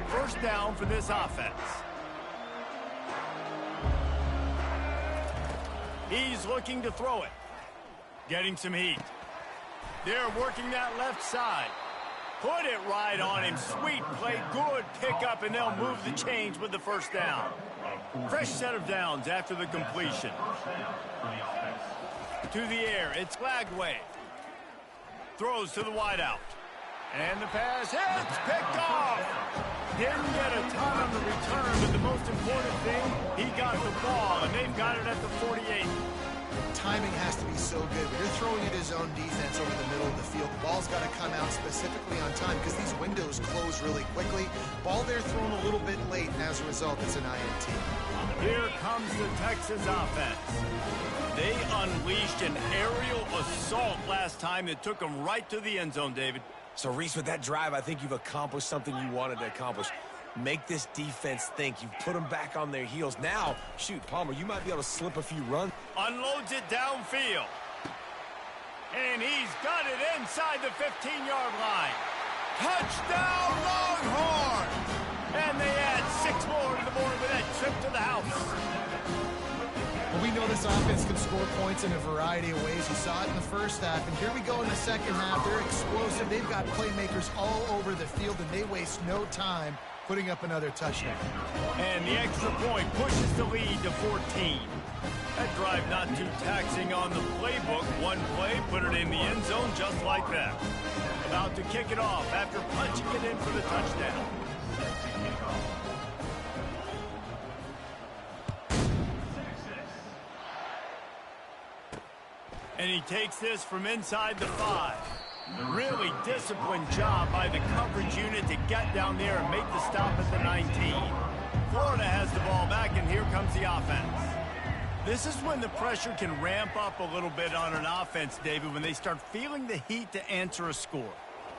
First down for this offense. He's looking to throw it. Getting some heat. They're working that left side. Put it right on him. Sweet play. Good pickup, and they'll move the chains with the first down. Fresh set of downs after the completion. To the air. It's Lagway. Throws to the wideout. And the pass hits. Picked off. Didn't get a ton on the return, but the most important thing, he got the ball, and they've got it at the 48. Timing has to be so good. When you're throwing at his own defense over the middle of the field, the ball's got to come out specifically on time because these windows close really quickly. Ball there thrown a little bit late, and as a result, it's an INT. Here comes the Texas offense. They unleashed an aerial assault last time that took them right to the end zone, David. So, Reese, with that drive, I think you've accomplished something you wanted to accomplish. Make this defense think. You've put them back on their heels. Now, shoot, Palmer, you might be able to slip a few runs. Unloads it downfield. And he's got it inside the 15-yard line. Touchdown, Longhorn! more to the board with that trip to the house. Well, we know this offense can score points in a variety of ways. You saw it in the first half, and here we go in the second half. They're explosive. They've got playmakers all over the field, and they waste no time putting up another touchdown. And the extra point pushes the lead to 14. That drive not too taxing on the playbook. One play, put it in the end zone just like that. About to kick it off after punching it in for the touchdown. And he takes this from inside the 5. Really disciplined job by the coverage unit to get down there and make the stop at the 19. Florida has the ball back, and here comes the offense. This is when the pressure can ramp up a little bit on an offense, David, when they start feeling the heat to answer a score.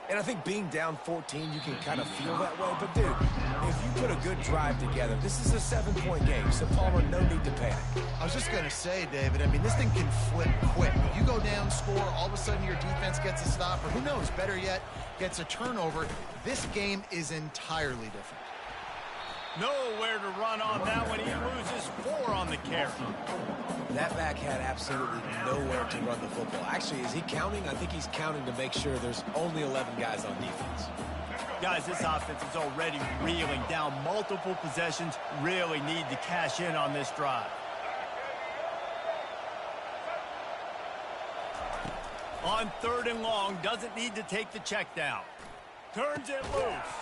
And I think being down 14, you can kind of feel that way. But, dude, if you put a good drive together, this is a 7-point game. So, Palmer, no need to panic. I was just going to say, David, I mean, this thing can flip quick. You go down, score, all of a sudden your defense gets a stop, or who knows, better yet, gets a turnover. This game is entirely different. Nowhere to run on that one. He loses 4 on the carry. That back had absolutely nowhere to run the football. Actually, is he counting? I think he's counting to make sure there's only 11 guys on defense. Guys, this offense is already reeling down multiple possessions. Really need to cash in on this drive. On 3rd and long, doesn't need to take the check down. Turns it loose.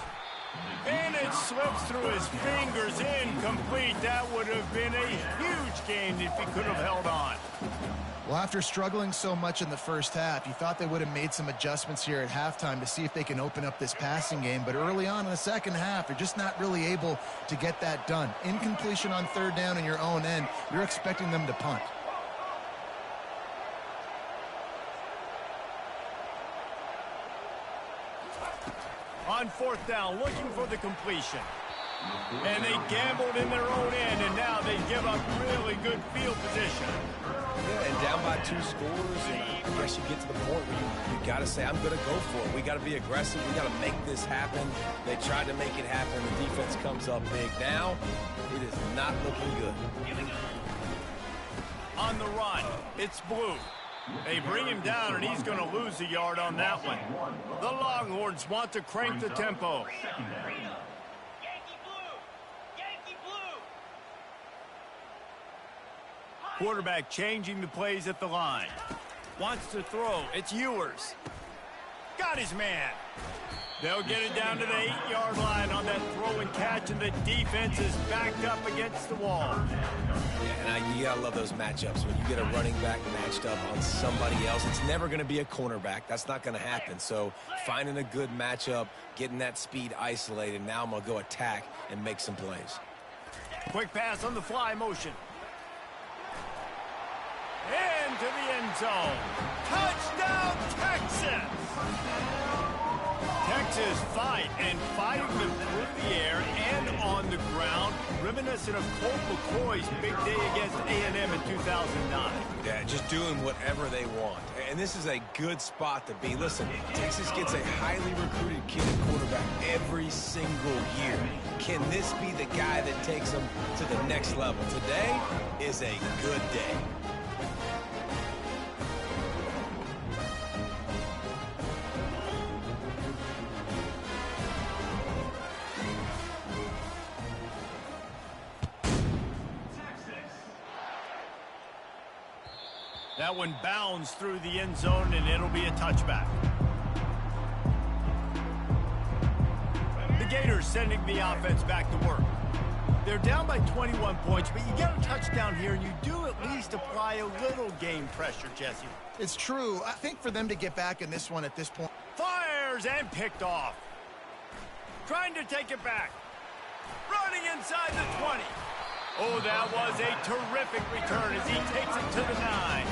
And it slips through his fingers, incomplete. That would have been a huge gain if he could have held on. Well, after struggling so much in the first half, you thought they would have made some adjustments here at halftime to see if they can open up this passing game. But early on in the second half, they're just not really able to get that done. Incompletion on 3rd down in your own end, you're expecting them to punt. On 4th down, looking for the completion. And they gambled in their own end, and now they give up really good field position. Yeah, and down by 2 scores, and I guess you get to the point where you got to say, I'm going to go for it. We got to be aggressive. We got to make this happen. They tried to make it happen. The defense comes up big. Now, it is not looking good. On the run, it's Blue. They bring him down, and he's going to lose a yard on that one. The Longhorns want to crank the tempo. Yankee Blue! Yankee Blue! Quarterback changing the plays at the line. Wants to throw. It's Ewers. Got his man. They'll get it down to the 8-yard line on that throw and catch, and the defense is backed up against the wall. Yeah, and you got to love those matchups. When you get a running back matched up on somebody else, it's never going to be a cornerback. That's not going to happen. So finding a good matchup, getting that speed isolated, now I'm going to go attack and make some plays. Quick pass on the fly motion. Into the end zone. Touchdown, Texas! Texas fighting them through the air and on the ground, reminiscent of Colt McCoy's big day against A&M in 2009. Yeah, just doing whatever they want. And this is a good spot to be. Listen, Texas gets a highly recruited kid at quarterback every single year. Can this be the guy that takes them to the next level? Today is a good day. That one bounds through the end zone, and it'll be a touchback. The Gators sending the offense back to work. They're down by 21 points, but you get a touchdown here, and you do at least apply a little game pressure, Jesse. It's true. I think for them to get back in this one at this point. Fires and picked off. Trying to take it back. Running inside the 20. Oh, that was a terrific return as he takes it to the 9.